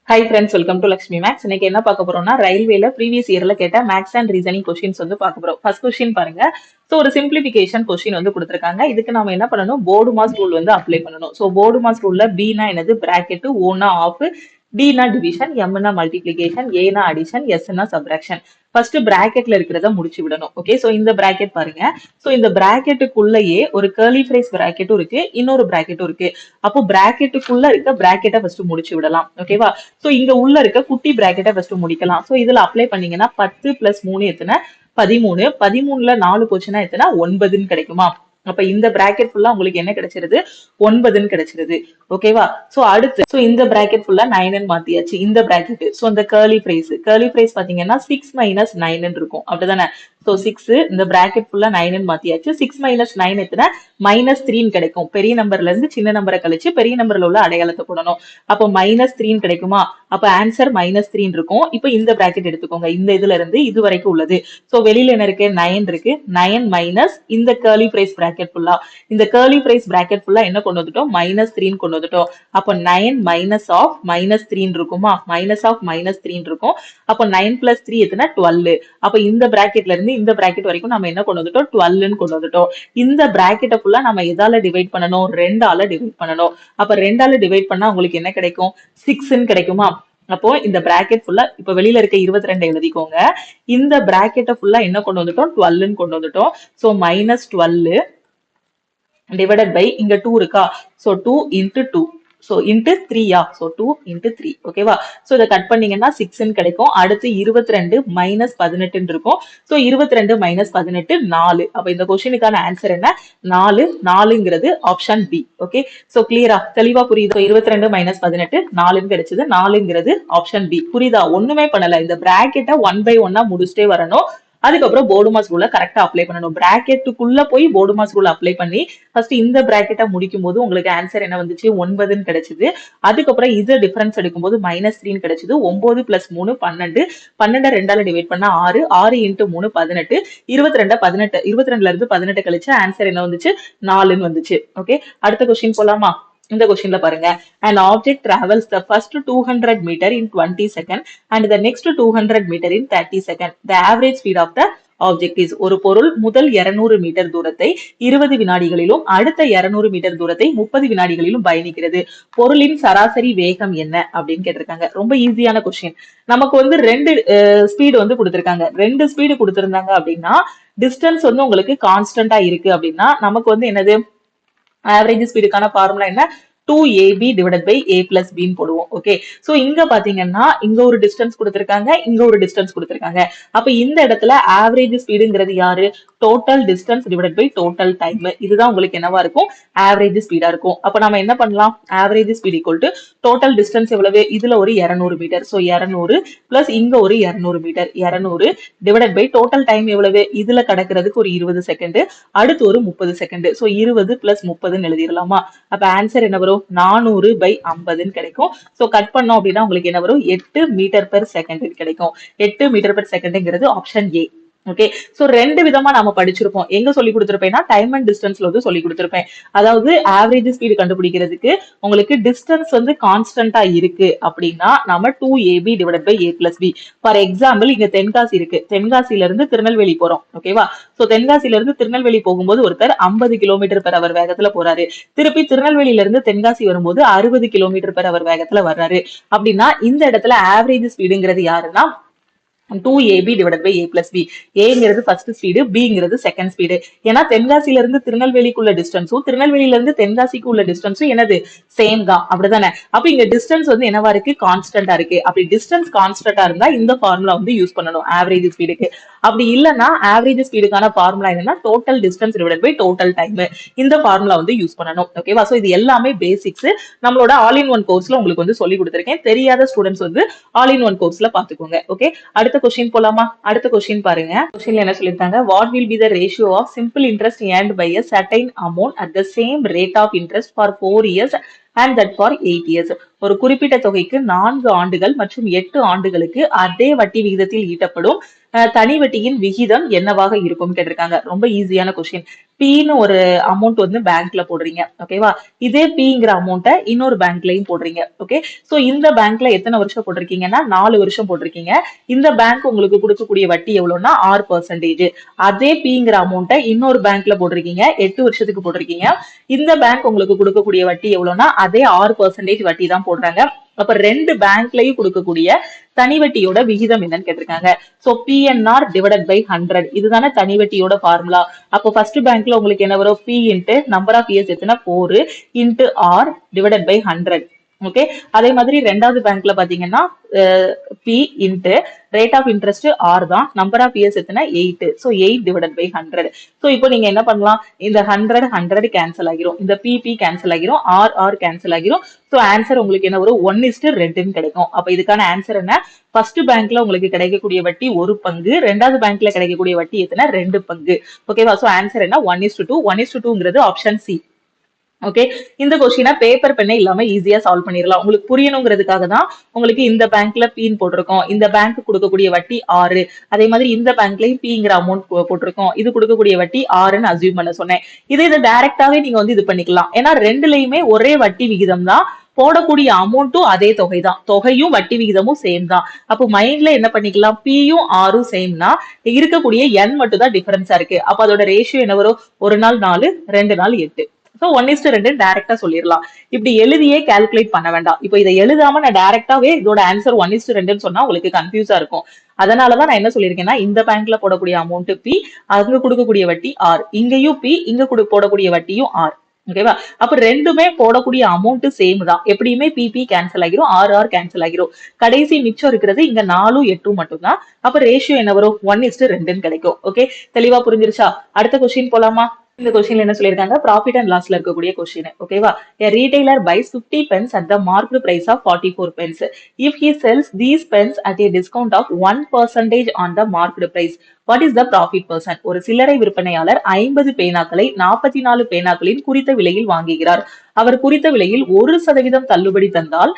Hi friends, welcome to Lakshmi maths. இன்னைக்கு என்ன பார்க்க போறோம்னா, ரயில்வேல ப்ரீவியஸ் இயர்ல கேட்ட மேக்ஸ் அண்ட் ரீசனிங் கொஸ்டின்ஸ் வந்து பார்க்க போறோம். ஃபர்ஸ்ட் கொஸ்டின் பாருங்க. ஸோ ஒரு சிம்பிளிபிகேஷன் கொஸ்டின் வந்து கொடுத்துருக்காங்க. இதுக்கு நாம என்ன பண்ணணும், போர்டு மாஸ் ரூல் வந்து அப்ளை பண்ணணும். ஸோ போர்டு மாஸ் ரூல்ல பீனா என்னது பிராக்கெட், ஓனா ஆஃப், டினா டிவிஷன், எம்னா மல்டிபிளிகேஷன், ஏனா அடிஷன், எஸ்னா சப்ராக்ஷன். ஃபர்ஸ்ட் பிராக்கெட்ல இருக்கிறத முடிச்சு விடணும். ஓகே, சோ இந்த பிராக்கெட் பாருங்க. சோ இந்த பிராக்கெட்டுக்குள்ளேயே ஒரு கர்லி ஃப்ரேஸ் பிராக்கெட்டும் இருக்கு, இன்னொரு பிராக்கெட்டும் இருக்கு. அப்போ பிராக்கெட்டுக்குள்ள இருக்க பிராக்கெட்டை ஃபர்ஸ்ட் முடிச்சு விடலாம். ஓகேவா? சோ இங்க உள்ள இருக்க குட்டி பிராக்கெட்டை ஃபர்ஸ்ட் முடிக்கலாம். சோ இதுல அப்ளை பண்ணீங்கன்னா 10 பிளஸ் 3 எத்தனை 13. 13ல 4 போச்சுன்னா எத்தனை 9ன்னு கிடைக்குமா? அப்ப இந்த பிராக்கெட் ஃபுல்லா உங்களுக்கு என்ன கிடைச்சிருது 9ன்னு கிடைச்சிருது. ஓகேவா? சோ அடுத்து சோ இந்த பிராக்கெட் ஃபுல்லா 9ன்னு மாத்தியாச்சு. இந்த பிராக்கெட் சோ இந்த கர்லி பிரைஸ் பாத்தீங்கன்னா 6 மைனஸ் 9ன்னு இருக்கும். அப்படிதானே? சோ 6 இந்த பிராக்கெட் ஃபுல்லா 9ன்னு மாத்தியாச்சு. 6 மைனஸ் 9 எத்தனை -3 கிடைக்கும். பெரிய நம்பர்ல இருந்து சின்ன நம்பரை கழிச்சு பெரிய நம்பர்ல உள்ள அடையாளத்தை போடணும். அப்போ -3 கிடைக்குமா? அப்ப ஆன்சர் -3 இருக்கும். இப்போ இந்த பிராக்கெட் எடுத்துக்கோங்க. இந்த இதுல இருந்து இது வரைக்கும் உள்ளது. சோ வெளியில என்ன இருக்கு 9 இருக்கு. 9 மைனஸ் இந்த கர்லி பிரைஸ் பிராக்கெட் ஃபுல்லா, இந்த கர்லி பிரைஸ் பிராக்கெட் ஃபுல்லா என்ன கொண்டு வந்துட்டோம் -3 கொண்டு வந்துட்டோம். அப்ப 9 மைனஸ் ஆஃப் -3 இருக்குமா? மைனஸ் ஆஃப் -3 இருக்கும். அப்போ 9 பிளஸ் 3 எத்தனை 12. அப்ப இந்த பிராக்கெட்ல இருந்து இந்த பிராக்கெட் வரைக்கும் நம்ம என்ன கொண்டு வந்துட்டோம் 12ன்னு கொண்டு வந்துட்டோம். இந்த பிராக்கெட்டை ஃபுல்லா நம்ம எதால டிவைட் பண்ணணும் 2ஆல டிவைட் பண்ணணும். அப்ப 2ஆல டிவைட் பண்ணா உங்களுக்கு என்ன கிடைக்கும் 6ன்னு கிடைக்குமா? அப்போ இந்த பிராக்கெட் ஃபுல்லா இப்ப வெளியில இருக்க 22 எழுதிக்கோங்க. இந்த பிராக்கெட்டை ஃபுல்லா என்ன கொண்டு வந்துட்டோம் 12ன்னு கொண்டு வந்துட்டோம். சோ -12 டிவைடட் பை இங்க 2 இருக்கா? So 2 into 2. சோ இன்டு 3யா? So 2 into 3. ஓகேவா? சோ இதை கட் பண்ணீங்கன்னா 6ன்னு கிடைக்கும். அடுத்து 22 மைனஸ் 18 இருக்கும். So 22 minus 18 4. அப்ப இந்த கொஸ்டினுக்கான ஆன்சர் என்ன 4. 4ங்கிறது ஆப்ஷன் பி. ஓகே, சோ கிளியரா தெளிவா புரியுது. 22 மைனஸ் 18 4ன்னு கிடைச்சது. 4ங்கிறது ஆப்ஷன் பி. புரியுதா? ஒண்ணுமே பண்ணல. இந்த பிராக்கெட்டை 1 பை 1 முடிச்சுட்டே வரணும். அதுக்கப்புறம் போர்டு மாஸ் ரூலை கரெக்டா அப்ளை பண்ணணும். பிராக்கெட்டுக்குள்ள போய் போர்டு மாஸ் ரூல் அப்ளை பண்ணி ஃபர்ஸ்ட் இந்த பிராக்கெட்டை முடிக்கும் போது உங்களுக்கு ஆன்சர் என்ன வந்துச்சு 9ன்னு கிடைச்சது. அதுக்கப்புறம் இது டிஃபரன்ஸ் எடுக்கும்போது -3ன்னு கிடைச்சது. 9 பிளஸ் 3 12. 12 2ஆல டிவைட் பண்ணா 6. 6 இன்டு 3 18. 22 18. 22ல இருந்து 18 கழிச்சு ஆன்சர் என்ன வந்துச்சு 4ன்னு வந்துச்சு. ஓகே, அடுத்த கொஸ்டின் போலாமா? இந்த கொஸ்டின்ல பாருங்க. an object travels the first 200 meter in 20 seconds and the next 200 meter in 30 seconds. The average speed of the object is. ஒரு பொருள் முதல் 200 மீட்டர் தூரத்தை 20 வினாடிகளிலும் அடுத்த 200 மீட்டர் தூரத்தை 30 வினாடிகளிலும் பயணிக்கிறது. பொருளின் சராசரி வேகம் என்ன அப்படின்னு கேட்டிருக்காங்க. ரொம்ப ஈஸியான கொஸ்டின். நமக்கு வந்து ரெண்டு ஸ்பீடு வந்து கொடுத்திருக்காங்க. ரெண்டு ஸ்பீடு கொடுத்திருந்தாங்க அப்படின்னா டிஸ்டன்ஸ் வந்து உங்களுக்கு கான்ஸ்டன்டா இருக்கு அப்படின்னா நமக்கு வந்து என்னது ஆவரேஜ் ஸ்பீடுக்கான ஃபார்முலா என்ன 2ab divided by a plus பின்னு போடுவோம். ஓகே, சோ இங்க பாத்தீங்கன்னா இங்க ஒரு டிஸ்டன்ஸ் கொடுத்திருக்காங்க, இங்க ஒரு டிஸ்டன்ஸ் கொடுத்திருக்காங்க. அப்ப இந்த இடத்துல ஆவரேஜ் ஸ்பீடுங்கிறது யாரு total distance divided by total time. இதுதான் உங்களுக்கு என்னவா இருக்கும் ஆவரேஜ் ஸ்பீடா இருக்கும். அப்ப நம்ம என்ன பண்ணலாம் average speed equal to total distance எவ்வளவு இதுல ஒரு 200 மீட்டர். சோ 200 பிளஸ் இங்க ஒரு 200 metre 200 divided by total time எவ்வளவு இதுல கடக்கிறதுக்கு ஒரு 20 செகண்ட், அடுத்து ஒரு 30 செகண்ட். சோ 20 பிளஸ் 30ன்னு எழுதிடலாமா? அப்ப ஆன்சர் என்ன வரும் 400 பை 50ன்னு கிடைக்கும். சோ கட் பண்ணோம் அப்படின்னா உங்களுக்கு என்ன வரும் 8 மீட்டர் பெர் செகண்ட் கிடைக்கும். 8 மீட்டர் பெர் செகண்ட்ங்கிறது ஆப்ஷன் ஏ. ஓகே, சோ ரெண்டு விதமா நாம படிச்சிருப்போம். எங்க சொல்லி கொடுத்திருப்பேன்னா டைம் அண்ட் டிஸ்டன்ஸ்ல வந்து சொல்லி கொடுத்திருப்பேன். அதாவது ஆவரேஜ் ஸ்பீடு கண்டுபிடிக்கிறதுக்கு உங்களுக்கு டிஸ்டன்ஸ் வந்து கான்ஸ்டன்டா இருக்கு அப்படின்னா நம்ம 2ab divided by a plus b. For example இங்க தென்காசி இருக்கு. தென்காசில இருந்து திருநெல்வேலி போறோம். ஓகேவா? சோ தென்காசில இருந்து திருநெல்வேலி போகும்போது ஒருத்தர் 50 கிலோமீட்டர் பெர் அவர் வேகத்துல போறாரு. திருப்பி திருநெல்வேலியில இருந்து தென்காசி வரும்போது 60 கிலோமீட்டர் பெர் அவர் வேகத்துல வர்றாரு. அப்படின்னா இந்த இடத்துல ஆவரேஜ் ஸ்பீடுங்கிறது யாருன்னா 2ab divided by a plus b. ஏங்கிறது ஃபர்ஸ்ட் ஸ்பீடு, பிங்கிறது செகண்ட் ஸ்பீடு. ஏன்னா தென்காசில இருந்து திருநெல்வேலிக்குள்ள டிஸ்டன்ஸும் திருநெல்வேலியில இருந்து தென்காசிக்கு உள்ள டிஸ்டன்ஸும் என்னது சேம் தான். அப்படிதானே? அப்ப இங்க டிஸ்டன்ஸ் வந்து என்னவா இருக்கு கான்ஸ்டன்டா இருக்கு. அப்படி டிஸ்டன்ஸ் கான்ஸ்டன்டா இருந்தா இந்த ஃபார்முலா வந்து யூஸ் பண்ணணும் ஆவரேஜ் ஸ்பீடுக்கு. அப்படி இல்லைன்னா ஆவரேஜ் ஸ்பீடுக்கான ஃபார்முலா என்னன்னா total distance divided by total time. இந்த ஃபார்முலா வந்து யூஸ் பண்ணணும். ஓகேவா? சோ இது எல்லாமே பேசிக்ஸ் நம்மளோட ஆல் இன் ஒன் கோர்ஸ்ல உங்களுக்கு வந்து சொல்லி கொடுத்திருக்கேன். தெரியாத ஸ்டூடெண்ட்ஸ் வந்து ஆல் இன் ஒன் கோர்ஸ்ல பாத்துக்கோங்க. ஓகே, அடுத்த கொஸ்டின் போலாமா? அடுத்த கொஸ்டின் பாருங்க. கொஸ்டின்ல என்ன சொல்லிருக்காங்க what will be the ratio of simple interest earned by a certain amount at the same rate of interest for 4 years and that for 8 years. ஒரு குறிப்பிட்ட தொகைக்கு 4 ஆண்டுகள் மற்றும் 8 ஆண்டுகளுக்கு அதே வட்டி விகிதத்தில் ஈட்டப்படும் தனி வட்டியின் விகிதம் என்னவாக இருக்கும் கேட்டிருக்காங்க. ரொம்ப ஈஸியான கொஸ்டின். பீன்னு ஒரு அமௌண்ட் வந்து பேங்க்ல போடுறீங்க, ஓகேவா? இதே பீங்கிற அமௌண்ட்டை இன்னொரு பேங்க்லயும் போடுறீங்க, ஓகே? சோ இந்த பேங்க்ல எத்தனை வருஷம் போட்டிருக்கீங்கன்னா 4 வருஷம் போட்டிருக்கீங்க. இந்த பேங்க் உங்களுக்கு கொடுக்கக்கூடிய வட்டி எவ்வளவுன்னா 6%. அதே பீங்கிற அமௌண்ட்டை இன்னொரு பேங்க்ல போட்டிருக்கீங்க, 8 வருஷத்துக்கு போட்டிருக்கீங்க. இந்த பேங்க் உங்களுக்கு கொடுக்கக்கூடிய வட்டி எவ்வளவுன்னா அதே 6% வட்டி தான் போடுறாங்க. அப்ப ரெண்டு பேங்க்லயும் கொடுக்கக்கூடிய தனி வட்டியோட விகிதம் என்னன்னு கேட்டிருக்காங்க. சோ பிஎன்ஆர் டிவைடட் பை 100 இதுதானே தனி வட்டியோட ஃபார்முலா. அப்போ ஃபர்ஸ்ட் பேங்க்ல உங்களுக்கு என்ன வரும்? P into number of years எத்தனை 4 into R divided by 100. Okay, அதே மாதிரி ரெண்டாவது பேங்க்ல பாத்தீங்கன்னா P into rate of interest R தான், நம்பர் ஆஃப் இயர்ஸ் எத்தனை 8. So 8 divided by 100. ஸோ இப்போ நீங்க என்ன பண்ணலாம்? இந்த 100 கேன்சல் ஆகிரும், இந்த பி கேன்சல் ஆகிரும், ஆர் கேன்சல் ஆகிரும். ஸோ ஆன்சர் உங்களுக்கு என்ன வரும்? 1:2 கிடைக்கும். அப்ப இதுக்கான ஆன்சர் என்ன? ஃபர்ஸ்ட் பேங்க்ல உங்களுக்கு கிடைக்கக்கூடிய வட்டி 1 பங்கு, ரெண்டாவது பேங்க்ல கிடைக்கக்கூடிய வட்டி எத்தனை 2 பங்கு. ஓகேவா? ஸோ ஆன்சர் என்ன? 1:2. 1:2ங்கிறது ஆப்ஷன் சி. ஓகே, இந்த கொஸ்டினை பேப்பர் பெண்ணே இல்லாம ஈஸியா சால்வ் பண்ணிடலாம். உங்களுக்கு புரியணுங்கிறதுக்காக தான் உங்களுக்கு இந்த பேங்க்ல பீன் போட்டிருக்கோம், இந்த பேங்க் கொடுக்கக்கூடிய வட்டி 6, அதே மாதிரி இந்த பேங்க்லயும் பீங்கிற அமௌண்ட் போட்டிருக்கோம், இது கொடுக்கக்கூடிய வட்டி 6ன்னு அசியூம் பண்ண சொன்னேன். இதை டைரக்டாவே நீங்க வந்து இது பண்ணிக்கலாம். ஏன்னா ரெண்டுலயுமே ஒரே வட்டி விகிதம் தான், போடக்கூடிய அமௌண்ட்டும் அதே தொகை தான், தொகையும் வட்டி விகிதமும் சேம் தான். அப்போ மைண்ட்ல என்ன பண்ணிக்கலாம்? பியும் ஆரும் சேம்னா இருக்கக்கூடிய எண் மட்டும் தான் டிஃபரன்ஸா இருக்கு. அப்ப அதோட ரேஷியோ என்ன வரும்? 1 நாள் 4, 2 நாள் 8. ஸோ 1:2 டைரக்டா சொல்லிடலாம். இப்படி எழுதியே கால்குலேட் பண்ண வேண்டாம். இப்போ இதை எழுதாம நான் டைரக்டாவே இதோட ஆன்சர் 1:2 சொன்னா உங்களுக்கு கன்ஃபியூஸா இருக்கும். அதனாலதான் நான் என்ன சொல்லியிருக்கேன்னா, இந்த பேங்க்ல போடக்கூடிய அமௌண்ட் பி, அங்க கொடுக்கக்கூடிய வட்டி ஆர், இங்கேயும் பி, இங்க போடக்கூடிய வட்டியும் ஆர். ஓகேவா? அப்ப ரெண்டுமே போடக்கூடிய அமௌண்ட் சேம் தான். எப்படியுமே பி கேன்சல் ஆகிரும், ஆர் கேன்சல் ஆகிரும். கடைசி மிச்சம் இருக்கிறது இங்க 4, 8 மட்டும் தான். அப்ப ரேஷியோ என்ன வரும்? 1:2 கிடைக்கும். ஓகே, தெளிவா புரிஞ்சிருச்சா? அடுத்த கொஸ்டின் போலாமா? இந்த கொஸ்டின்ல என்ன சொல்லிருக்காங்க? ப்ராஃபிட் அண்ட் லாஸ்ல இருக்கக்கூடிய கொஸ்டின். ஓகேவா? A retailer buys 50 pence at the marked price of 44 pence. If he sells these pence at a discount of 1% on the marked price, what is the profit percent? ஒரு சில்லறை விற்பனையாளர் 50 பேனாக்களை 44 பேனாக்களின் குறித்த விலையில் வாங்குகிறார். அவர் குறித்த விலையில் 1% தள்ளுபடி தந்தால்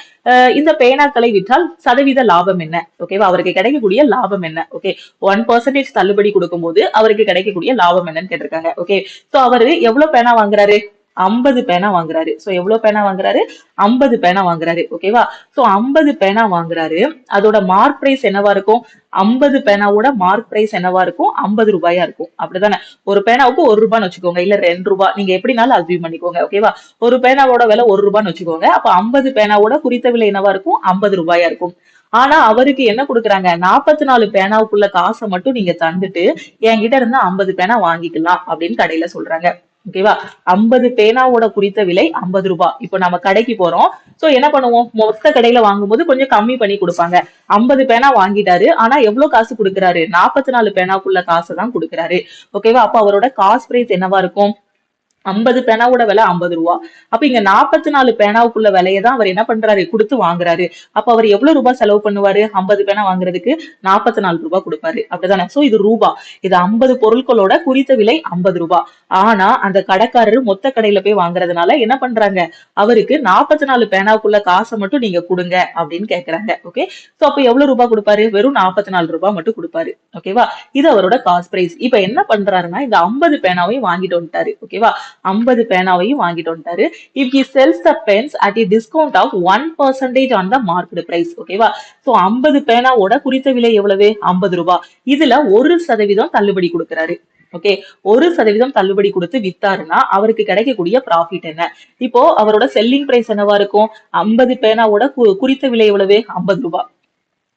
இந்த பேனாக்களை விற்றால் சதவீத லாபம் என்ன? ஓகேவா? அவருக்கு கிடைக்கக்கூடிய லாபம் என்ன? ஓகே, 1% தள்ளுபடி கொடுக்கும் போது அவருக்கு கிடைக்கக்கூடிய லாபம் என்னன்னு கேட்டிருக்காங்க. ஓகே, சோ அவரு எவ்வளவு பேனா வாங்குறாரு? 50 பேனா வாங்குறாரு. சோ எவ்வளவு பேனா வாங்குறாரு? 50 பேனா வாங்குறாரு. ஓகேவா? சோ 50 பேனா வாங்குறாரு. அதோட மார்க் பிரைஸ் என்னவா இருக்கும்? 50 பேனாவோட மார்க் பிரைஸ் என்னவா இருக்கும்? 50 ரூபாயா இருக்கும். அப்படிதானே? ஒரு பேனாவுக்கு 1 ரூபான்னு வச்சுக்கோங்க, இல்ல 2 ரூபாய், நீங்க எப்படினாலும் அசியூம் பண்ணிக்கோங்க. ஓகேவா? ஒரு பேனாவோட விலை 1 ரூபான்னு வச்சுக்கோங்க. அப்ப 50 பேனாவோட குறித்த விலை என்னவா இருக்கும்? 50 ரூபாயா இருக்கும். ஆனா அவருக்கு என்ன கொடுக்குறாங்க? 44 பேனாவுக்குள்ள காசை மட்டும் நீங்க தந்துட்டு என்கிட்ட இருந்து 50 பேனா வாங்கிக்கலாம் அப்படின்னு கடையில சொல்றாங்க. ஓகேவா? 50 பேனாவோட குறித்த விலை 50 ரூபாய். இப்போ நம்ம கடைக்கு போறோம். சோ என்ன பண்ணுவோம்? மொத்த கடையில வாங்கும்போது கொஞ்சம் கம்மி பண்ணி கொடுப்பாங்க. 50 பேனா வாங்கிட்டாரு, ஆனா எவ்வளவு காசு கொடுக்குறாரு? 44 பேனாக்குள்ள காசு தான் கொடுக்குறாரு. ஓகேவா? அப்ப அவரோட காஸ்ட் பிரைஸ் என்னவா இருக்கும்? 50 பேனாவோட விலை 50 ரூபாய். அப்ப இங்க 44 பேனாவுக்குள்ள விலையை தான் அவர் என்ன பண்றாரு? கொடுத்து வாங்குறாரு. அப்ப அவர் எவ்வளவு ரூபாய் செலவு பண்ணுவாரு? 50 பேனா வாங்குறதுக்கு 44 ரூபாய் கொடுப்பாரு. அப்படிதானே? சோ இது ரூபாய். இது 50 பொருட்களோட குறித்த விலை 50 ரூபாய். ஆனா அந்த கடைக்காரரு மொத்த கடையில போய் வாங்குறதுனால என்ன பண்றாங்க? அவருக்கு 44 பேனாவுக்குள்ள காசை மட்டும் நீங்க கொடுங்க அப்படின்னு கேக்குறாங்க. ஓகே, சோ அப்ப எவ்வளவு ரூபாய் கொடுப்பாரு? வெறும் 44 ரூபாய் மட்டும் கொடுப்பாரு. ஓகேவா? இது அவரோட காஸ்ட் பிரைஸ். இப்ப என்ன பண்றாருன்னா, இந்த 50 பேனாவையும் வாங்கிட்டு வந்துட்டாரு. ஓகேவா? 50 பேனாவையும் வாங்கிட்டு வந்துட்டாரு. If he sells the pens at a discount of 1% on the marked price. ஓகேவா? சோ 50 பேனாவோட குறித்த விலை எவ்வளவு? 50 ரூபாய். இதுல 1% தள்ளுபடி கொடுக்கிறாரு. ஓகே, 1% தள்ளுபடி கொடுத்து வித்தாருன்னா அவருக்கு கிடைக்கக்கூடிய ப்ராஃபிட் என்ன? இப்போ அவரோட செல்லிங் பிரைஸ் என்னவா இருக்கும்? 50 பேனாவோட குறித்த விலை எவ்வளவு? 50 ரூபாய்.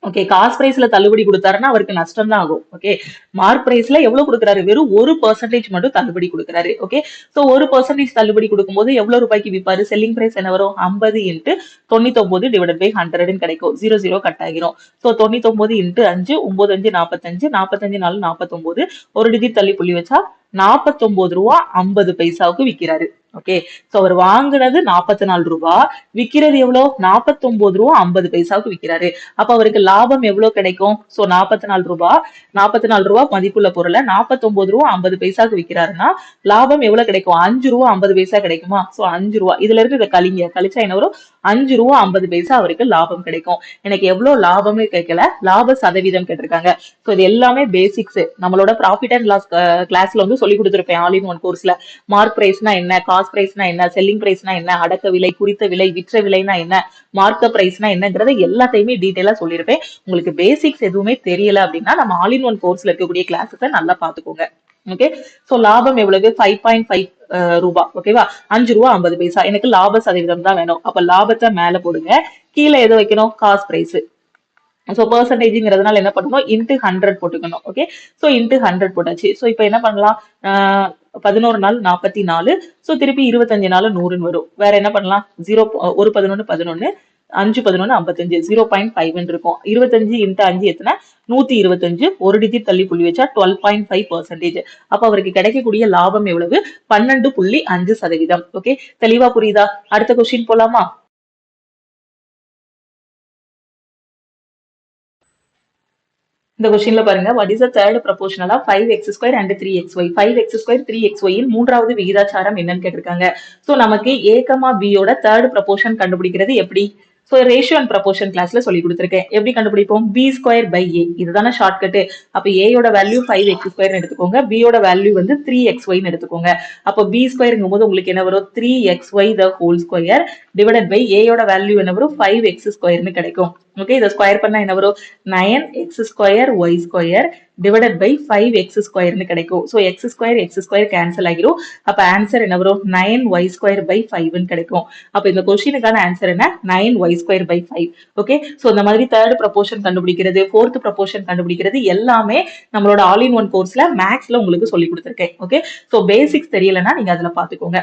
ஓகே, காஸ்ட் பிரைஸ்ல தள்ளுபடி கொடுத்தாருன்னா அவருக்கு நஷ்டம் தான் ஆகும். ஓகே, மார்க் பிரைஸ்ல எவ்வளவு கொடுக்குறாரு? வெறும் 1% மட்டும் தள்ளுபடி கொடுக்குறாரு. ஓகே, சோ 1% தள்ளுபடி கொடுக்கும்போது எவ்வளவு ரூபாய்க்கு விற்பாரு? செல்லிங் பிரைஸ் என்ன வரும்? 50 இன்ட்டு 99 டிவைடட் பை 100 கிடைக்கும். 0 கட் ஆகிரும். சோ 99 இன்ட்டு 5, 9 5 45, 45 4 49, ஒரு டிஜிட் தள்ளி புள்ளி வச்சா 49 ரூபாய் 50 பைசாவுக்கு விற்கிறாரு. ஓகே. சோ அவர் வாங்குனது 44 ரூபாய், விக்கிறது எவ்வளவு? 49 ரூபாய் 50 பைசாவுக்கு விக்கிறாரு. அப்ப அவருக்கு லாபம் எவ்வளவு கிடைக்கும்? சோ 44 ரூபாய், 44 ரூபாய் மதிப்புள்ள பொருளை 49 ரூபாய் 50 பைசாவுக்கு விக்கிறாருன்னா லாபம் எவ்வளவு கிடைக்கும்? 5 ரூபாய் 50 பைசா கிடைக்குமா? சோ 5 ரூபாய், இதுல இருந்து இதை கழிச்சா என்ன வரும்? 5 ரூபாய் 50 பைசா அவருக்கு லாபம் கிடைக்கும். எனக்கு எவ்வளவு லாபம்னு கேட்கல, லாப சதவீதம் கேட்டிருக்காங்க. சோ இது எல்லாமே பேசிக்ஸ். நம்மளோட ப்ராஃபிட் அண்ட் லாஸ் கிளாஸ்ல வந்து சொல்லி கொடுத்துருப்பேன் ஆல் இன் ஒன் கோர்ஸ்ல. மார்க் பிரைஸ்னா என்ன, காஸ்ட் பிரைஸ்னா என்ன, செல்லிங் பிரைஸ்னா என்ன, அடக்க விலை, குறித்த விலை, விற்ற விலைனா என்ன, மார்க்க பிரைஸ்னா என்னங்கறத எல்லாத்தையுமே டீடைலா சொல்லியிருப்பேன். உங்களுக்கு பேசிக்ஸ் எதுவுமே தெரியல அப்படின்னா நம்ம ஆல் இன் ஒன் கோர்ஸ்ல இருக்கக்கூடிய கிளாஸஸை நல்லா பாத்துக்கோங்க. ஓகே. சோ லாபம் எவ்வளவு? 5.5 ரூபாய். ஓகேவா? 5 ரூபாய் 50 பைசா. எனக்கு லாப சதவீதம் தான் வேணும். அப்ப லாபத்தை மேல போடுங்க, கீழே எது வைக்கணும்? Cost price. சோ பெர்சன்டேஜ்ங்கிறதுனால என்ன பண்ணணும்? இன்ட்டு 100 போட்டுக்கணும். ஓகே. சோ இன்ட்டு 100 போட்டாச்சு. சோ இப்போ என்ன பண்ணலாம்? 11 நாள் 44. சோ திருப்பி 25 நாள் 100ன்னு வரும். வேற என்ன பண்ணலாம்? 1 11 11, 5 11 55, 0.5 இருக்கும். 25 இன்ட்டு 5 எத்தனை? 125. ஒரு டிஜிட் தள்ளி புள்ளி வச்சா 12.5%. அப்ப அவருக்கு கிடைக்கக்கூடிய லாபம் எவ்வளவு? 12.5%. ஓகே. தெளிவா புரியுதா? அடுத்த கொஸ்டின் போலாமா? இந்த கொஸ்டின்ல பாருங்க, what is the third proportional of 5x² and 3xy? 5x² 3xy இன் மூன்றாவது விகிதாச்சாரம் என்னன்னு கேட்டிருக்காங்க. சோ நமக்கு a, b யோட தேர்ட் ப்ரொபோர்ஷன் கண்டுபிடிக்கிறது எப்படி? சோ ரேஷியோ அண்ட் ப்ரொபோர்ஷன் கிளாஸ்ல சொல்லி கொடுத்திருக்கேன். எப்படி கண்டுபிடிப்போம்? b² a. இதுதானே ஷார்ட்கட். அப்ப a யோட வேல்யூ 5x² எடுத்துக்கோங்க, b யோட வேல்யூ வந்து 3xy எடுத்துக்கோங்க. அப்ப b²ங்கும் போது உங்களுக்கு என்ன வரும்? 3xy the whole square divided by a யோட வேல்யூ என்ன வரும்? 5x² கிடைக்கும். ஓகே. இதை ஸ்கொயர் பண்ணா என்ன வரும்? 9x² y² divided by 5x² கிடைக்கும். சோ x² கேன்சல் ஆகிரும். அப்ப ஆன்சர் என்ன வரும்? 9y² by 5 கிடைக்கும். அப்ப இந்த கொஸ்டினுக்கான ஆன்சர் என்ன? 9y² by 5. ஓகே. சோ இந்த மாதிரி தேர்ட் ப்ரொபோர்ஷன் கண்டுபிடிக்கிறது, ஃபோர்த் ப்ரொபோர்ஷன் கண்டுபிடிக்கிறது எல்லாமே நம்மளோட ஆல் இன் ஒன் கோர்ஸ்ல மேக்ஸ்ல உங்களுக்கு சொல்லி கொடுத்துருக்கேன். ஓகே. சோ பேசிக்ஸ் தெரியலன்னா நீங்க அதுல பாத்துக்கோங்க.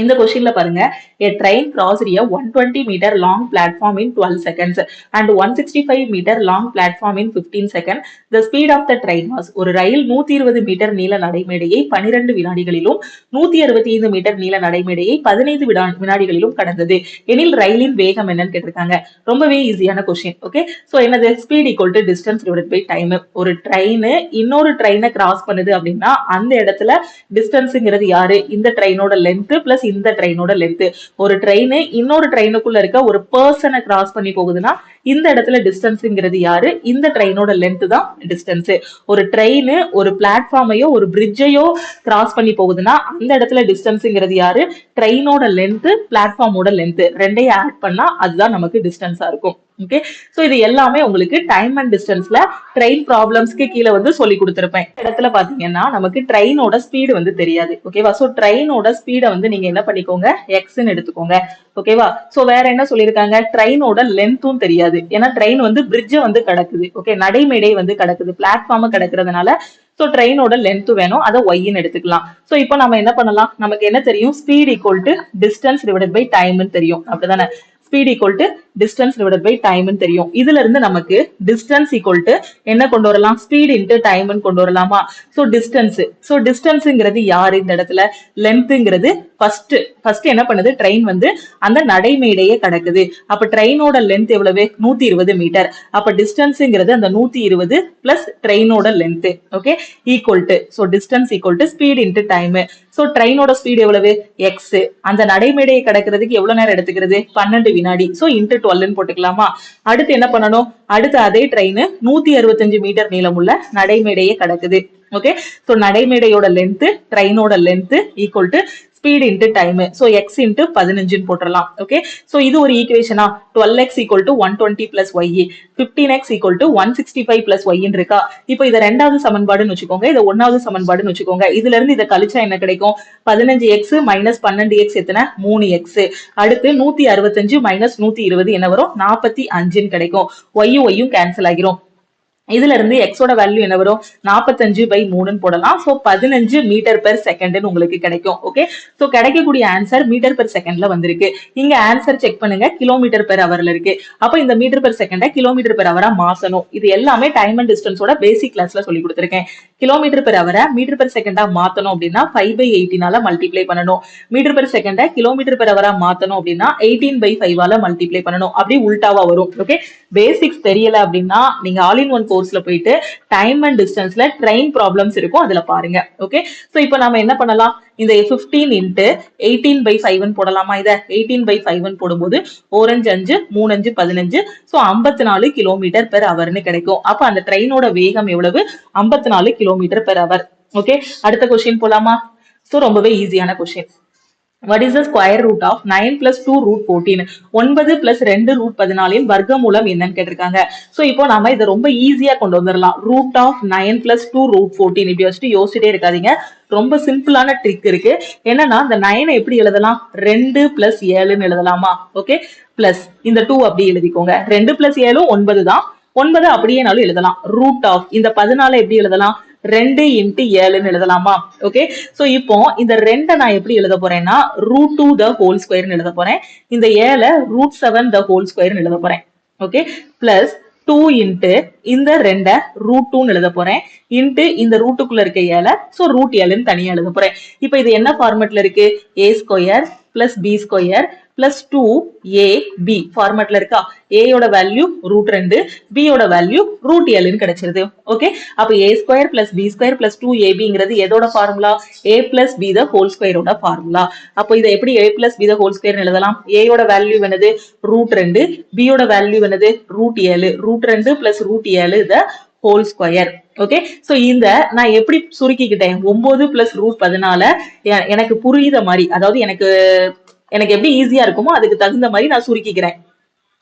இந்த கொஸ்டின்ல பாருங்க, a train crossed a 120 meter long platform in 12 seconds and 165 meter long platform in 15 seconds. The speed of the train was. ஒரு ரயில் 120 மீட்டர் நீள நடைமேடையை 12 வினாடிகளிலும் 165 மீட்டர் நீள நடைமேடையை 15 வினாடிகளிலும் கடந்தது எனில் ரயிலின் வேகம் என்னன்னு கேட்டிருக்காங்க. ரொம்பவே ஈஸியான கொஸ்டின். ஓகே. சோ என்னது? Speed equal to distance divided by time. ஒரு ட்ரெயின் இன்னொரு ட்ரெயினை கிராஸ் பண்ணுது அப்படின்னா அந்த இடத்துல டிஸ்டன்ஸ்ங்கிறது யாரு? இந்த ட்ரெயினோட லென்த் பிளஸ் இந்த ட்ரெயினோட லென்த். ஒரு ட்ரெயின் இன்னொரு ட்ரெயினுக்குள்ள இருக்க ஒரு பர்சனை கிராஸ் பண்ணி போகுதுன்னா இந்த இடத்துல டிஸ்டன்ஸ்ங்கிறது யாரு? இந்த ட்ரெயினோட லென்த் தான் டிஸ்டன்ஸ். ஒரு ட்ரெயின் ஒரு பிளாட்ஃபார்மையோ ஒரு பிரிட்ஜையோ கிராஸ் பண்ணி போகுதுன்னா அந்த இடத்துல டிஸ்டன்ஸ்ங்கிறது யாரு? ட்ரெயினோட லென்த் பிளாட்ஃபார்மோட லென்த் ரெண்டையும் ஆட் பண்ணா அதுதான் நமக்கு டிஸ்டன்ஸா இருக்கும். ஓகே. சோ இது எல்லாமே உங்களுக்கு டைம் அண்ட் டிஸ்டன்ஸ்ல ட்ரெயின் ப்ராப்ளம்ஸ்க்கு கீழே வந்து சொல்லி கொடுத்திருப்பேன். இடத்துல பாத்தீங்கன்னா நமக்கு ட்ரெயினோட ஸ்பீடு வந்து தெரியாது. ஓகேவா? சோ ட்ரெயினோட ஸ்பீடை வந்து நீங்க என்ன பண்ணிக்கோங்க? எக்ஸ்ன்னு எடுத்துக்கோங்க. ஓகேவா? சோ வேற என்ன சொல்லியிருக்காங்க? ட்ரெயினோட லென்த்தும் தெரியாது. ஏன்னா ட்ரெயின் வந்து பிரிட்ஜ வந்து கடக்குது. ஓகே. நடைமேடை வந்து கடக்குது, பிளாட்ஃபார்ம் கடக்கிறதுனால சோ ட்ரெயினோட லென்த் வேணும், அதை ஒய்ன்னு எடுத்துக்கலாம். சோ இப்போ நம்ம என்ன பண்ணலாம்? நமக்கு என்ன தெரியும்? Speed equal to distance divided by டைம்னு தெரியும். அப்படிதானே? Speed equal to distance divided by டைம்னு தெரியும். இதுல இருந்து நமக்கு டிஸ்டன்ஸ் ஈக்குவல் டு என்ன கொண்டு வரலாம்? ஸ்பீட் இன்டு டைம்னு கொண்டு வரலாமா? So distance. சோ டிஸ்டன்ஸ்ங்கிறது யாரு இந்த இடத்துல? லென்த்ங்கிறது ஃபர்ஸ்ட் என்ன பண்ணுது? ட்ரெயின் வந்து அந்த நடைமேடையே கடக்குது. அப்ப ட்ரெயினோட லென்த் எவ்வளவு? 120 மீட்டர். அப்ப டிஸ்டன்ஸ்ங்கிறது அந்த 120 பிளஸ் ட்ரெயினோட லென்த். Okay. Equal to. So distance equal to speed into time. So ட்ரெயினோட ஸ்பீட் எவ்வளவு? எக்ஸ். அந்த நடைமேடையை கடக்கிறதுக்கு எவ்வளவு நேரம் எடுத்துக்கிறது? 12 வினாடி. சோ இன்டு 12 போட்டுக்கலாமா? அடுத்து என்ன பண்ணணும்? அடுத்து அதே ட்ரெயின் 165 மீட்டர் நீளமுள்ள நடைமேடையை கடக்குது. ஓகே. சோ நடைமேடையோட லென்த் ட்ரெயினோட length equal to speed into time. So x into 15 போட்டுடலாம். ஓகே. சோ இது ஒரு ஈக்குவேஷனா? 12x equal to 120 plus y, 15x equal to 165 plus y இருக்கா? இப்போ இதை ரெண்டாவது சமன்பாடுன்னு வச்சுக்கோங்க, இதை ஒன்னாவது சமன்பாடுன்னு வச்சுக்கோங்க. இதுல இருந்து இதை கழிச்சா என்ன கிடைக்கும்? 15x மைனஸ் 12x எத்தனை? 3x. அடுத்து 165 மைனஸ் 120 என்ன வரும்? 45 கிடைக்கும். y கேன்சல் ஆகிரும். இதுல இருந்து எக்ஸோட வேல்யூ என்ன வரும்? 45/3 போடலாம். சோ 15 மீட்டர் பெர் செகண்ட் உங்களுக்கு கிடைக்கும். ஓகே. சோ கிடைக்கக்கூடிய ஆன்சர் மீட்டர் பெர் செகண்ட்ல வந்திருக்கு. இங்க ஆன்சர் செக் பண்ணுங்க, கிலோமீட்டர் பெர் ஹவர்ல இருக்கு. அப்ப இந்த metre per second kilometre per ஹவரா மாசணும். இது எல்லாமே டைம் அண்ட் டிஸ்டன்ஸோட பேசிக் கிளாஸ்ல சொல்லி கொடுத்திருக்கேன். கிலோமீட்டர் பெர் ஹவரை மீட்டர் பெர் செகண்டா மாத்தணும் அப்படின்னா 5/18 மல்டிப்ளை பண்ணணும். மீட்டர் பெர் செகண்டை கிலோமீட்டர் பெர் ஹவரா மாத்தணும் அப்படின்னா 18/5 மல்டிப்ளை பண்ணணும். அப்படி உல்டாவா வரும். ஓகே, பேசிக்ஸ் தெரியல அப்படின்னா நீங்க ஆல் இன் ஒன் கோர்ஸ்ல போயிட்டு டைம் அண்ட் டிஸ்டன்ஸ்ல ட்ரெயின் ப்ராப்ளம்ஸ் இருக்கும், அதுல பாருங்க. ஓகே, சோ இப்போ நாம என்ன பண்ணலாம், இந்த 15 இன்ட்டு 18/5 போடலாமா? இத 18/5 போடும்போது 4 5 5 3 5 15, சோ 54 கிலோமீட்டர் பெர் ஹவர்னு கிடைக்கும். அப்ப அந்த ட்ரெயினோட வேகம் எவ்வளவு? 54 கிலோமீட்டர் பெர் ஹவர். ஓகே, அடுத்த கொஸ்டின் போலாமா? சோ ரொம்பவே ஈஸியான question. What is the square root of 9 plus 2 root 14? 9 plus 2 root 14 வர்க்கமூலம் என்னன்னு கேட்டிருக்காங்க. சோ இப்போ நாம இதை ரொம்ப ஈஸியா கொண்டு வந்துடலாம். ரூட் ஆஃப் 9 plus 2 root 14 இப்படி வச்சுட்டு யோசிச்சுட்டே இருக்காதீங்க. ரொம்ப சிம்பிளான ட்ரிக் இருக்கு. என்னன்னா இந்த 9 எப்படி எழுதலாம்? 2 plus 7ன்னு எழுதலாமா? ஓகே, பிளஸ் இந்த 2 அப்படி எழுதிக்கோங்க. 2 plus 7 9 தான். 9 அப்படியேனாலும் எழுதலாம். ரூட் ஆஃப் இந்த 14 எப்படி எழுதலாம்? 2 into 7ன்னு எழுதலாமா? ஓகே, சோ இப்போ இந்த 2 நான் எப்படி எழுத போறேன்னா ரூட் 2 the whole square எழுத போறேன். இந்த 7 ரூட் 7 the whole square எழுத போறேன். ஓகே, பிளஸ் 2 into இந்த 2 ரூட் 2 எழுத போறேன். இன்ட்டு இந்த ரூட்டுக்குள்ள இருக்க 7, சோ ரூட் 7ன்னு தனியா எழுத போறேன். இப்போ இது என்ன ஃபார்மட்ல இருக்கு? a square plus b square plus 2ab ஃபார்மட்ல இருக்கா? a யோட வேல்யூ ரூட் 2, b யோட வேல்யூ ரூட் 7ன்னு கிடைச்சிருது. ஓகே, அப்ப a square plus b square plus 2abங்கிறது எதோட ஃபார்முலா? a plus b the whole ஸ்கொயரோட ஃபார்முலா. அப்போ இதை எப்படி a plus b the whole ஸ்கொயர்னு எழுதலாம்? a யோட வேல்யூ என்னது? ரூட் 2, b யோட வேல்யூ என்னது? Root 7. Root 2 plus root 7 the whole square. Okay, so இந்த நான் எப்படி சுருக்கிக்கிட்டேன்? 9 பிளஸ் ரூட் 14 எனக்கு புரியுத மாதிரி, அதாவது எனக்கு எப்படி ஈஸியா இருக்குமோ அதுக்கு தகுந்த மாதிரி நான் சுருக்கிக்கிறேன்.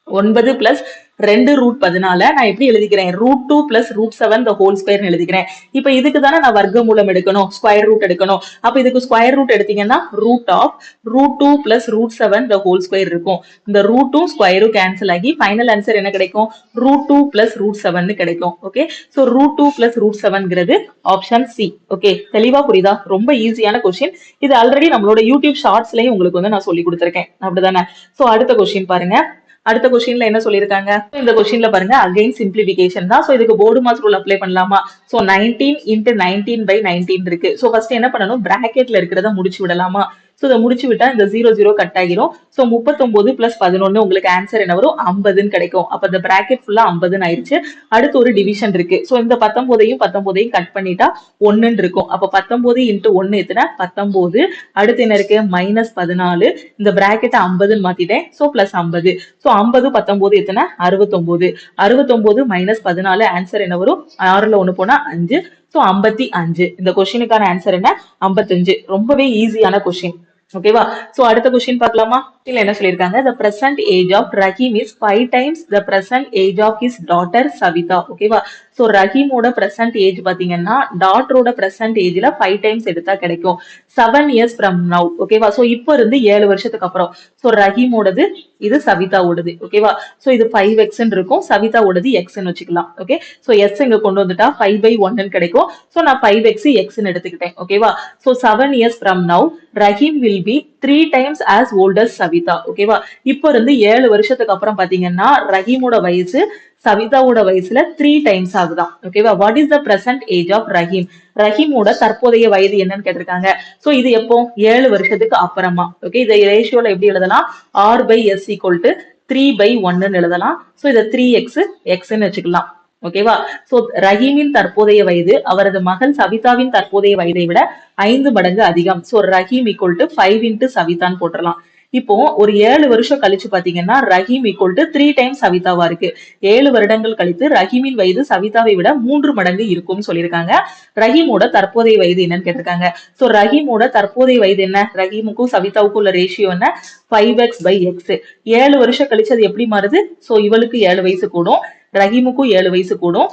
9 பிளஸ் 2 ரூட் 14 நான் எப்படி எழுதிக்கிறேன்? Root 2 plus root 7 the whole square எழுதிக்கிறேன். இப்ப இதுக்கு தானே நான் வர்க்கமூலம் எடுக்கணும், ஸ்கொயர் ரூட் எடுக்கணும். அப்ப இதுக்கு ஸ்கொயர் ரூட் எடுத்தீங்கன்னா root of root 2 plus root 7 the whole square இருக்கும். இந்த ரூட் 2 ஸ்கொயரும் கேன்சல் ஆகி ஃபைனல் ஆன்சர் என்ன கிடைக்கும்? ரூட் 2 பிளஸ் ரூட் 7 கிடைக்கும். Okay, so root 2 plus root 7ங்கிறது ஆப்ஷன் சி. ஓகே, தெளிவா புரியுதா? ரொம்ப ஈஸியான கொஸ்டின். இது ஆல்ரெடி நம்மளோட யூடியூப் ஷார்ட்ஸ்லயும் உங்களுக்கு வந்து நான் சொல்லி கொடுத்திருக்கேன், அப்படிதானே? சோ அடுத்த கொஸ்டின் பாருங்க. அடுத்த கொஸ்டின்ல என்ன சொல்லிருக்காங்க? இந்த கொஸ்டின்ல பாருங்க, அகைன் சிம்பிளிபிகேஷன் தான். சோ இதுக்கு போர்டு மாஸ் ரூல் அப்ளை பண்ணலாமா? சோ 19 into 19/19 இருக்கு. சோ ஃபர்ஸ்ட் என்ன பண்ணணும்? பிராக்கெட்ல இருக்கிறத முடிச்சு விடலாமா? சோ இதை முடிச்சு விட்டா இந்த 0 0 கட் ஆகிரும். சோ 39 பிளஸ் 11 உங்களுக்கு ஆன்சர் என்ன வரும்? 50ன்னு கிடைக்கும். அப்ப இந்த பிராக்கெட் ஃபுல்லா 50ன்னு ஆயிடுச்சு. அடுத்து ஒரு டிவிஷன் இருக்கு. சோ இந்த 19ஐயும் கட் பண்ணிட்டா 1ன்னு இருக்கும். அப்ப 19 into 1 எத்தனை? 19. அடுத்து என்ன இருக்கு? மைனஸ் 14. இந்த பிராக்கெட்டை 50ன்னு மாத்திட்டேன். So plus 50. சோ 50 19 எத்தனை? 69. 69 மைனஸ் 14 ஆன்சர் என்ன வரும்? 6ல 1 போனா 5. சோ 55. இந்த கொஸ்டினுக்கான ஆன்சர் என்ன? 55. ரொம்பவே ஈஸியான கொஸ்டின். ஓகேவா? சோ அடுத்த கொஸ்டின் பார்க்கலாமா? இல்ல என்ன சொல்லிருக்காங்க? the present age of Rahim is 5 times the present age of his daughter Savita. ஓகேவா? சோ ரஹீமோட present age பாத்தீங்கன்னா டாட்டரோட present ageல 5 times எடுத்தா கிடைக்கும். 7 years from now. ஓகேவா? சோ இப்போ இருந்து 7 வருஷத்துக்கு அப்புறம். சோ ரஹீமோடது இது சவிதாவோடது. ஓகேவா? சோ இது 5x இருக்கும், சவிதாவோடது x ன்னு வச்சுக்கலாம். ஓகே, சோ s இங்க கொண்டு வந்துட்டா 5/1 கிடைக்கும். சோ நான் 5x x ன்னு எடுத்துக்கிட்டேன். ஓகேவா? So 7 years from now Rahim will be 3 times as old as Savita. ஓகேவா? இப்போ இருந்து 7 வருஷத்துக்கு அப்புறம் பாத்தீங்கன்னா ரஹீமோட வயசு சவிதாவோட வயசுல 3 டைம்ஸ் ஆகுதான். ஓகேவா? What is the present age of Rahim? ரஹீமோட தற்போதைய வயது என்னன்னு கேட்டிருக்காங்க. சோ இது எப்போ? 7 வருஷத்துக்கு அப்புறமா. ஓகே, இதை ரேஷியோல எப்படி எழுதலாம்? r/s = 3/1 எழுதலாம். சோ இதை 3x x ன்னு வச்சுக்கலாம். ஓகேவா? சோ ரஹீமின் தற்போதைய வயது அவரது மகள் சவிதாவின் தற்போதைய வயதை விட 5 மடங்கு அதிகம். சோ ரஹீம் = 5 into சவிதான்னு போட்டுடலாம். இப்போ ஒரு 7 வருஷம் கழிச்சு பாத்தீங்கன்னா ரஹீம் = 3 டைம்ஸ் சவிதாவா இருக்கு. 7 வருடங்கள் கழித்து ரஹீமின் வயது சவிதாவை விட 3 மடங்கு இருக்கும்னு சொல்லியிருக்காங்க. ரஹீமோட தற்போதைய வயது என்னன்னு கேட்டிருக்காங்க. சோ ரஹீமோட தற்போதைய வயது என்ன? ரஹீமுக்கும் சவிதாவுக்கும் உள்ள ரேஷியோ என்ன? 5x/x. 7 வருஷம் கழிச்சு அது எப்படி மாறுது? சோ இவளுக்கு 7 வயசு கூடும், ரஹீமுக்கும் 7 வயசு கூடும்,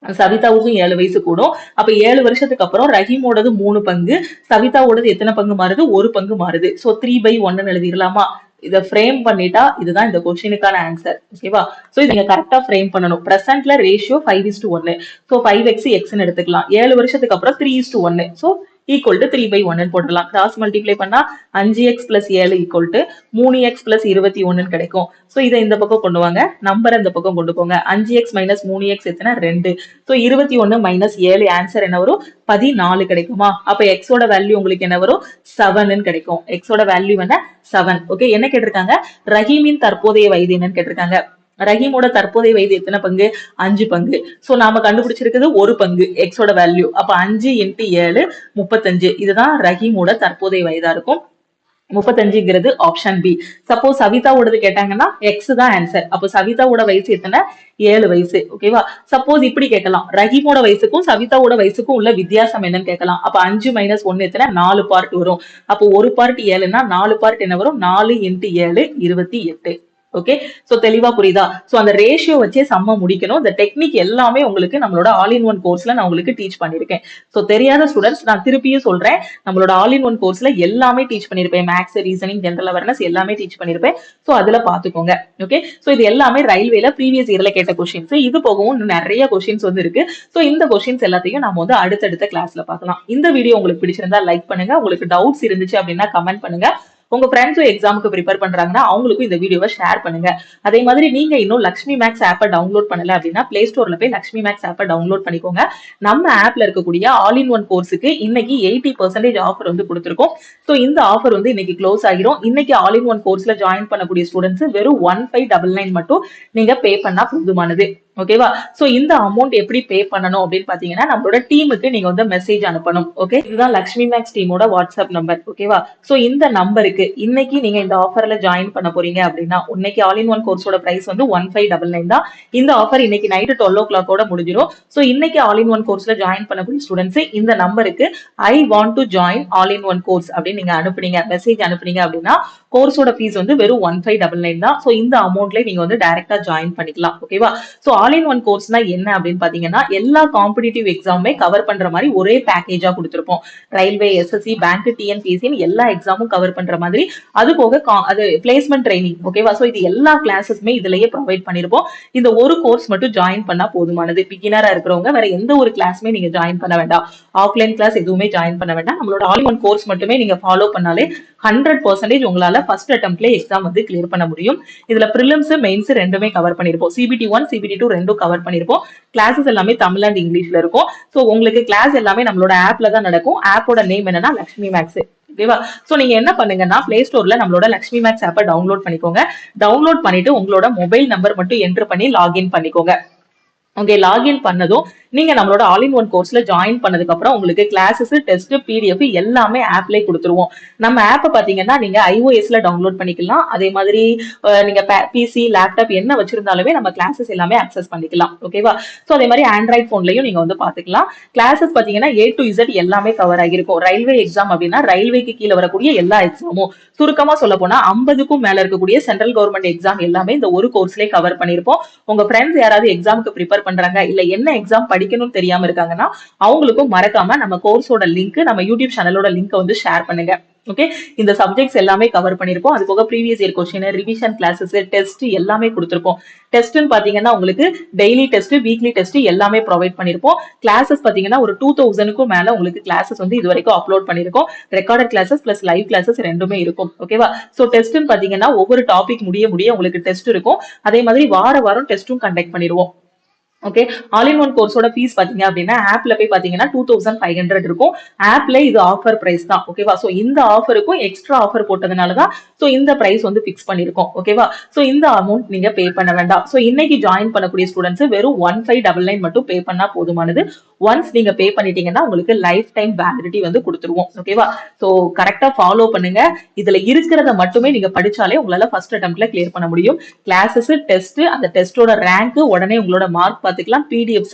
சவிதாவுக்கும் 7 வயசு கூடும். அப்ப 7 வருஷத்துக்கு அப்புறம் ரஹீமோடது 3 பங்கு, சவிதாவோடது எத்தனை பங்கு மாறுது? 1 பங்கு மாறுது. சோ 3/1 எழுதிடலாமா? இதை ஃப்ரேம் பண்ணிட்டா இதுதான் இந்த கொஸ்டினுக்கான ஆன்சர். ஓகேவா? சோ இதை நீங்க கரெக்டா ஃப்ரேம் பண்ணணும். பிரசன்ட்ல ரேஷியோ 5:1. சோ 5x x ன்னு எடுத்துக்கலாம். 7 வருஷத்துக்கு அப்புறம் 3:1. சோ ஈக்குவல் டு 3/1 போட்டுடலாம். கிராஸ் மல்டிப்ளை பண்ணா 5x + 7 ஈக்குவல் டு 3x + 21 கிடைக்கும். சோ இதை இந்த பக்கம் கொண்டு வாங்க, நம்பர் இந்த பக்கம் கொண்டு போங்க. 5x - 3x எத்தனை 2. சோ 21 - 7 ஆன்சர் என்ன வரும் 14 கிடைக்குமா? அப்ப x ஓட வேல்யூ உங்களுக்கு என்ன வரும் 7 கிடைக்கும். x ஓட வேல்யூ என்ன 7. ஓகே, என்ன கேட்டிருக்காங்க? ரஹீமின் தற்போதைய வயது என்னன்னு கேட்டிருக்காங்க. ரஹீமோட தற்போதைய வயது எத்தனை பங்கு 5 பங்கு. சோ நாம கண்டுபிடிச்சிருக்கிறது ஒரு பங்கு x ஓட வேல்யூ. அப்ப 5 × 7 35. இதுதான் ரஹீமோட தற்போதைய வயதா இருக்கும். 35ங்கிறது ஆப்ஷன் பி. சப்போஸ் சவிதாவோடது கேட்டாங்கன்னா எக்ஸ் தான் ஆன்சர். அப்போ சவிதாவோட வயசு எத்தனை 7 வயசு. ஓகேவா? சப்போஸ் இப்படி கேட்கலாம், ரஹீமோட வயசுக்கும் சவிதாவோட வயசுக்கும் உள்ள வித்தியாசம் என்னன்னு கேட்கலாம். அப்ப 5 - 1 எத்தனை 4 பார்ட் வரும். அப்போ ஒரு பார்ட் 7ன்னா 4 பார்ட் என்ன வரும் 4 × 7 28. ஓகே, சோ தெளிவா புரியுதா? சோ அந்த ரேஷியோ வச்சே சம்ம முடிக்கணும். இந்த டெக்னிக் எல்லாமே உங்களுக்கு நம்மளோட ஆல் இன் ஒன் கோர்ஸ்ல நான் உங்களுக்கு டீச் பண்ணிருக்கேன். சோ தெரியாத ஸ்டூடெண்ட்ஸ் நான் திருப்பியும் சொல்றேன், நம்மளோட ஆல் இன் ஒன் கோர்ஸ்ல எல்லாமே டீச் பண்ணிருப்பேன். மேக்ஸ், ரீசனிங், ஜெனரல் அவேர்னஸ் எல்லாமே டீச் பண்ணிருப்பேன். சோ அதுல பாத்துக்கோங்க. ஓகே, சோ இது எல்லாமே ரயில்வேல ப்ரீவியஸ் இயர்ல கேட்ட கொஸ்டின்ஸ். இது போகவும் இன்னும் நிறைய கொஸ்டின்ஸ் வந்து இருக்கு. சோ இந்த கொஸ்டின்ஸ் எல்லாத்தையும் நாம வந்து அடுத்தடுத்த கிளாஸ்ல பார்க்கலாம். இந்த வீடியோ உங்களுக்கு பிடிச்சிருந்தா லைக் பண்ணுங்க. உங்களுக்கு டவுட்ஸ் இருந்துச்சு அப்படின்னா கமெண்ட் பண்ணுங்க. உங்க ஃப்ரெண்ட்ஸும் எக்ஸாமுக்கு ப்ரிப்பேர் பண்றாங்கன்னா அவங்களுக்கும் இந்த வீடியோவை ஷேர் பண்ணுங்க. அதே மாதிரி நீங்க இன்னும் லக்ஷ்மி மேக்ஸ் ஆப்பை டவுன்லோட் பண்ணல அப்படின்னா பிளே ஸ்டோர்ல போய் லக்ஷ்மி மேக்ஸ் ஆப்பை டவுன்லோட் பண்ணிக்கோங்க. நம்ம ஆப்ல இருக்கக்கூடிய ஆல் இன் ஒன் கோர்ஸுக்கு இன்னைக்கு 80% ஆஃபர் வந்து கொடுத்துருக்கோம். ஸோ இந்த ஆஃபர் வந்து இன்னைக்கு க்ளோஸ் ஆகிரும். இன்னைக்கு ஆல் இன் ஒன் கோர்ஸ்ல ஜாயின் பண்ணக்கூடிய ஸ்டூடெண்ட்ஸ் வெறும் 1599 மட்டும் நீங்க பே பண்ணா போதுமானது. ஓகேவா? சோ இந்த அமௌண்ட் எப்படி பே பண்ணணும் அப்படின்னு பாத்தீங்கன்னா நம்மளோட டீமுக்கு நீங்க வந்து மெசேஜ் அனுப்பணும். ஓகே, இதுதான் லக்ஷ்மி மேக்ஸ் டீமோட வாட்ஸ்அப் நம்பர். ஓகேவா? சோ இந்த நம்பருக்கு இன்னைக்கு நீங்க இந்த ஆஃபர்ல ஜாயின் பண்ண போறீங்க அப்படின்னா இன்னைக்கு ஆல் இன் ஒன் கோர்ஸோட பிரைஸ் வந்து 1599 தான். இந்த ஆஃபர் இன்னைக்கு நைட் 12 o'clock முடிஞ்சிடும். சோ இன்னைக்கு ஆல் இன் ஒன் கோர்ஸ்ல ஜாயின் பண்ணக்கூடிய ஸ்டூடெண்ட்ஸ் இந்த நம்பருக்கு I want to join all in one course அப்படின்னு நீங்க அனுப்புனீங்க, மெசேஜ் அனுப்புனீங்க அப்படின்னா கோர்ஸோட ஃபீஸ் வந்து வெறும் 1599 தான். சோ இந்த அமௌண்ட்ல நீங்க வந்து டைரக்டா ஜாயின் பண்ணிக்கலாம். ஓகேவா? சோ ஆல் இன் ஒன் கோர்ஸ்னா என்ன அப்படின்னு பாத்தீங்கன்னா எல்லா காம்படிட்டிவ் எக்ஸாமுமே கவர் பண்ற மாதிரி ஒரே பேக்கேஜா கொடுத்திருப்போம். ரயில்வே, எஸ்எஸ்சி, பேங்க், டிஎன்பிஎஸ்சி எல்லா எக்ஸாமும் கவர் பண்ற மாதிரி, அது போக அது பிளேஸ்மெண்ட் ட்ரைனிங். ஓகேவா? சோ இது எல்லா கிளாஸஸுமே இதுலயே ப்ரொவைட் பண்ணிருப்போம். இந்த ஒரு கோர்ஸ் மட்டும் ஜாயின் பண்ணா போதுமானது. பிகினரா இருக்கிறவங்க வேற எந்த ஒரு கிளாஸுமே நீங்க ஜாயின் பண்ண வேண்டாம். ஆஃப்லைன் கிளாஸ் எதுவுமே ஜாயின் பண்ண வேண்டாம். நம்மளோட ஆல் இன் ஒன் கோர்ஸ் மட்டுமே நீங்க ஃபாலோ பண்ணாலே 100% உங்களால ஃபர்ஸ்ட் அட்டெம்ப்ட்ல எக்ஸாம் வந்து கிளியர் பண்ண முடியும். இதுல பிரிலிம்ஸ், மெயின்ஸ் ரெண்டுமே கவர் பண்ணிருப்போம். CBT 1, CBT 2 ரெண்டும் கவர் பண்ணிருப்போம். கிளாஸஸ் எல்லாமே தமிழ் அண்ட் இங்கிலீஷ்ல இருக்கும். சோ உங்களுக்கு கிளாஸ் எல்லாமே நம்மளோட ஆப்ல தான் நடக்கும். ஆப்போட நேம் என்னன்னா லக்ஷ்மி மேக்ஸ். ஓகேவா? சோ நீங்க என்ன பண்ணுங்கன்னா பிளே ஸ்டோர்ல நம்மளோட லக்ஷ்மி மேக்ஸ் ஆப்பை டவுன்லோட் பண்ணிக்கோங்க. டவுன்லோட் பண்ணிட்டு உங்களோட மொபைல் நம்பர் மட்டும் என்டர் பண்ணி லாகின் பண்ணிக்கோங்க. ஓகே, லாகின் பண்ணதும் நீங்க நம்மளோட ஆல் இன் ஒன் கோர்ஸ்ல ஜாயின் பண்ணதுக்கு அப்புறம் உங்களுக்கு கிளாஸஸ், டெஸ்ட், PDF எல்லாமே ஆப்லயே கொடுத்துருவோம். நம்ம ஆப்பை பாத்தீங்கன்னா நீங்க iOSல டவுன்லோட் பண்ணிக்கலாம். அதே மாதிரி நீங்க PC, லேப்டாப் என்ன வச்சிருந்தாலுமே நம்ம கிளாஸஸ் எல்லாமே அக்சஸ் பண்ணிக்கலாம். ஓகேவா? சோ அதே மாதிரி ஆண்ட்ராய்ட் போன்லயும் நீங்க வந்து பாத்துக்கலாம். கிளாஸஸ் பாத்தீங்கன்னா A to Z எல்லாமே கவர் ஆகிருக்கும். ரயில்வே எக்ஸாம் அப்படின்னா ரயில்வேக்கு கீழே வரக்கூடிய எல்லா எக்ஸாமும், சுருக்கமா சொல்ல போனா 50க்கும் மேல இருக்கக்கூடிய சென்ட்ரல் கவர்மெண்ட் எக்ஸாம் எல்லாமே இந்த ஒரு கோர்ஸ்லயே கவர் பண்ணிருப்போம். உங்க ஃப்ரெண்ட்ஸ் யாராவது எக்ஸாமுக்கு ப்ரிப்பேர் பண்றாங்க, இல்ல என்ன எக்ஸாம் படிக்கணும்னு தெரியாம இருக்காங்கன்னா அவங்களுக்கும் மறக்காம நம்ம கோர்ஸோட லிங்க், நம்ம யூடியூப் சேனலோட லிங்க் வந்து ஷேர் பண்ணுங்க. ஓகே, இந்த சப்ஜெக்ட்ஸ் எல்லாமே கவர் பண்ணிருப்போம். அது போக previous year question, revision classes, test எல்லாமே கொடுத்திருப்போம். டெஸ்ட்னு பாத்தீங்கன்னா உங்களுக்கு டெய்லி டெஸ்ட், வீக்லி டெஸ்ட் எல்லாமே ப்ரொவைட் பண்ணிருப்போம். கிளாஸஸ் பாத்தீங்கன்னா ஒரு 2000க்கும் மேல உங்களுக்கு கிளாஸஸ் வந்து இது வரைக்கும் அப்லோட் பண்ணிருக்கோம். Recorded classes plus live classes ரெண்டுமே இருக்கும். ஓகேவா? சோ டெஸ்ட்னு பாத்தீங்கன்னா ஒவ்வொரு டாபிக் முடிய உங்களுக்கு டெஸ்ட் இருக்கும். அதே மாதிரி வாரம் டெஸ்டும் கண்டக்ட் பண்ணிடுவோம். ஓகே, ஆல் இன் ஒன் கோர்ஸோட ஃபீஸ் பாத்தீங்க அப்படின்னா ஆப்ல போய் பாத்தீங்கன்னா 2500 இருக்கும். ஆப்ல இது ஆஃபர் பிரைஸ் தான். ஓகேவா? சோ இந்த ஆஃபருக்கும் எக்ஸ்ட்ரா ஆஃபர் போட்டதுனாலதான் சோ இந்த பிரைஸ் வந்து பிக்ஸ் பண்ணிருக்கோம். ஓகேவா? சோ இந்த அமௌண்ட் நீங்க பே பண்ண வேண்டாம். சோ இன்னைக்கு ஜாயின் பண்ணக்கூடிய ஸ்டூடெண்ட்ஸ் வெறும் 1599 மட்டும் பே பண்ணா போதுமானது. ஒன்ஸ் நீங்க பே பண்ணிட்டீங்கன்னா உங்களுக்கு லைஃப் டைம் வேலிடிட்டி வந்து கொடுத்துருவோம். ஓகேவா? சோ கரெக்டா ஃபாலோ பண்ணுங்க. இதுல இருக்கிறத மட்டுமே நீங்க படிச்சாலே உங்களால ஃபர்ஸ்ட் அட்டெம்ப்ட்ல கிளியர் பண்ண முடியும். கிளாஸஸ், டெஸ்ட், அந்த டெஸ்டோட ரேங்க், உடனே உங்களோட மார்க் பாத்துக்கலாம். PDFs,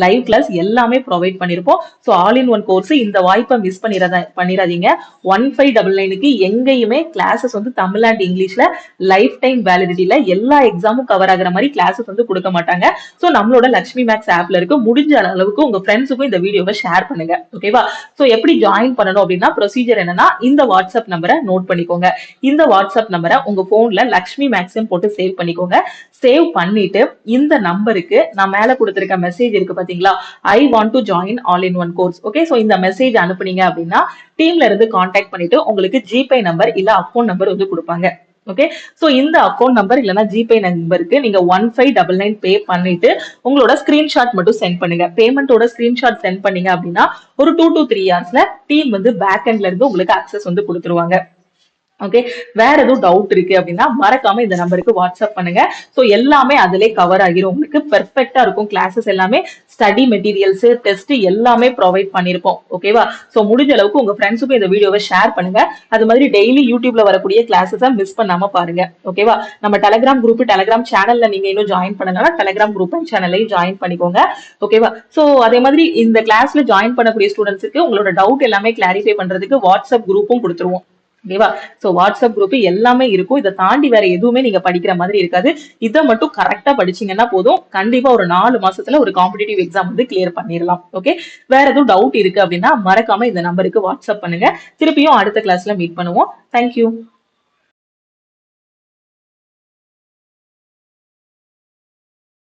லைவ் கிளாஸ் எல்லாமே ப்ரொவைட் பண்ணிருப்போம். So all in one course இந்த வாய்ப்பை மிஸ் பண்ணிடாதீங்க. 1599க்கு எங்கேயுமே கிளாஸஸ் வந்து தமிழ் அண்ட் இங்கிலீஷ்ல லைஃப் டைம் வேலிடிட்டில எல்லா எக்ஸாமும் கவர் ஆகுற மாதிரி கிளாஸஸ் வந்து கொடுக்க மாட்டாங்க. சோ நம்மளோட லக்ஷ்மி மேக்ஸ் ஆப்ல இருக்கு. முடிஞ்ச அளவுக்கு உங்க ஃப்ரெண்ட்ஸுக்கும் இந்த வீடியோவை ஷேர் பண்ணுங்க. ஓகேவா? சோ எப்படி ஜாயின் பண்ணணும் அப்படின்னா ப்ரொசீஜர் என்னன்னா இந்த வாட்ஸ்அப் நம்பரை நோட் பண்ணிக்கோங்க. இந்த வாட்ஸ்அப் நம்பரை உங்க போன்ல லக்ஷ்மி மேக்ஸ் போட்டு சேவ் பண்ணிக்கோங்க. சேவ் பண்ணிட்டு இந்த நம்பருக்கு நான் மேல கொடுத்திருக்க மெசேஜ் இருக்கு பாத்தீங்களா, I want to join all in one course. Okay, so இந்த மெசேஜ் அனுப்புனீங்க அப்படின்னா டீம்ல இருந்து கான்டாக்ட் பண்ணிட்டு உங்களுக்கு ஜிபே நம்பர் இல்ல அக்கௌண்ட் நம்பர் வந்து கொடுப்பாங்க. ஓகே, சோ இந்த அக்கௌண்ட் நம்பர் இல்லனா ஜிபே நம்பருக்கு நீங்க 1599 பே பண்ணிட்டு உங்களோட ஸ்கிரீன்ஷாட் மட்டும் சென்ட் பண்ணுங்க. பேமெண்டோட ஸ்கிரீன்ஷாட் சென்ட் பண்ணீங்க அப்படின்னா ஒரு 2 to 3 ஹவர்ஸ்ல டீம் வந்து பேக் எண்ட்ல இருந்து உங்களுக்கு அக்சஸ் வந்து கொடுத்துருவாங்க. ஓகே, வேற எதுவும் டவுட் இருக்கு அப்படின்னா மறக்காம இந்த நம்பருக்கு வாட்ஸ்அப் பண்ணுங்க. சோ எல்லாமே அதிலே கவர் ஆகிரும். உங்களுக்கு பெர்ஃபெக்ட்டா இருக்கும். கிளாஸஸ் எல்லாமே ஸ்டடி மெட்டீரியல்ஸ், டெஸ்ட் எல்லாமே ப்ரொவைட் பண்ணிருப்போம். ஓகேவா? சோ முடிஞ்ச அளவுக்கு உங்க ஃப்ரெண்ட்ஸுக்கும் இந்த வீடியோவை ஷேர் பண்ணுங்க. அது மாதிரி டெய்லி யூடியூப்ல வரக்கூடிய கிளாஸஸை மிஸ் பண்ணாம பாருங்க. ஓகேவா? நம்ம டெலிகிராம் குரூப், டெலிகிராம் சேனல்ல நீங்க இன்னும் ஜாயின் பண்ணனா டெலிகிராம் குரூப் அண்ட் சேனலையும் ஜாயின் பண்ணிக்கோங்க. ஓகேவா? சோ அதே மாதிரி இந்த கிளாஸ்ல ஜாயின் பண்ணக்கூடிய ஸ்டூடெண்ட்ஸுக்கு உங்களோட டவுட் எல்லாமே கிளாரிஃபை பண்றதுக்கு வாட்ஸ்அப் குரூப்பும் கொடுத்துருவோம். ஓகேவா? சோ வாட்ஸ்அப் குரூப் எல்லாமே இருக்கும். இதை தாண்டி வேற எதுவுமே நீங்க படிக்கிற மாதிரி இருக்காது. இதை மட்டும் கரெக்டா படிச்சீங்கன்னா போதும், கண்டிப்பா ஒரு 4 மாசத்துல ஒரு காம்படிட்டிவ் எக்ஸாம் வந்து கிளியர் பண்ணிடலாம். ஓகே, வேற எதுவும் டவுட் இருக்கு அப்படின்னா மறக்காம இந்த நம்பருக்கு வாட்ஸ்அப் பண்ணுங்க. திருப்பியும் அடுத்த கிளாஸ்ல மீட் பண்ணுவோம். தேங்க்யூ.